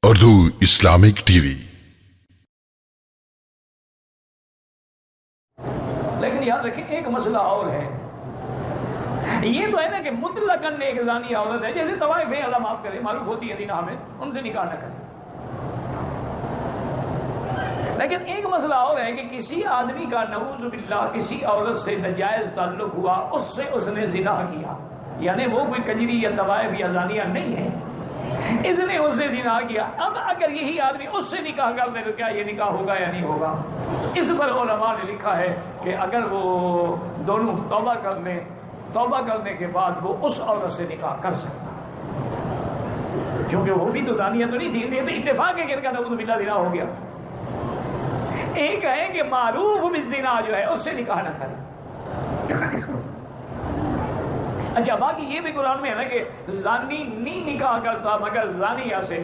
Urdu Islamic T V. لیکن یاد رکھیں ایک مسئلہ اور ہے، یہ تو ہے نا کہ مطلقاً ایک زانی عورت ہے، جیسے طوائف ہے، اللہ معاف کرے، معروف ہوتی ہے دینا ہمیں، ان سے نکاح نہ کریں۔ لیکن ایک مسئلہ اور ہے کہ کسی آدمی کا نعوذ باللہ کسی عورت سے ناجائز تعلق ہوا، اس نے زنا کیا، یعنی وہ کوئی کنجری یا طوائف یا زانیہ نہیں ہے، اس نے اس سے زنا کیا۔ اب اگر یہی آدمی اس سے نکاح کر دے تو کیا یہ نکاح ہوگا یا نہیں ہوگا؟ اس پر علماء نے لکھا ہے کہ اگر وہ دونوں توبہ کرنے کے بعد وہ اس عورت سے نکاح کر سکتا، کیونکہ وہ بھی تو زانیہ تو نہیں تھی، یہ تو اتفاق ہے کہ ان کا نعوذ باللہ زنا ہو گیا۔ ایک ہے کہ معروف بالزنا جو ہے اس سے نکاح نہ کرے۔ اچھا، باقی یہ بھی قرآن میں ہے نا کہ زانی نہیں نکاح کرتا مگر زانیہ سے،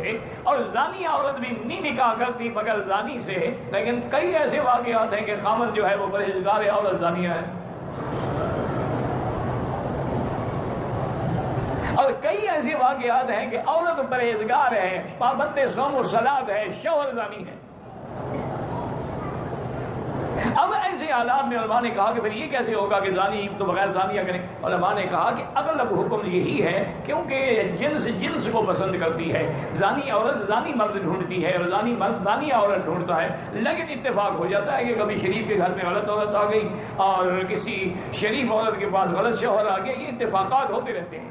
اور زانیہ عورت بھی نہیں نکاح کرتی مگر زانی سے، لیکن کئی ایسے واقعات ہیں کہ خامن جو ہے وہ پرہیزگار ہے، عورت زانیہ ہے، اور کئی ایسے واقعات ہیں کہ عورت پرہیزگار ہے، پابند صوم و صلاۃ ہے، شوہر زانی ہے۔ اب ایسے حالات میں علماء نے کہا کہ پھر یہ کیسے ہوگا کہ زانی تو بغیر زانیہ کریں؟ علماء نے کہا کہ اغلب حکم یہی ہے، کیونکہ جنس کو پسند کرتی ہے، زانی عورت زانی مرد ڈھونڈتی ہے اور زانی مرد زانی عورت ڈھونڈتا ہے، لیکن اتفاق ہو جاتا ہے کہ کبھی شریف کے گھر میں غلط عورت آ گئی اور کسی شریف عورت کے پاس غلط شوہر آ گیا، یہ اتفاقات ہوتے رہتے ہیں۔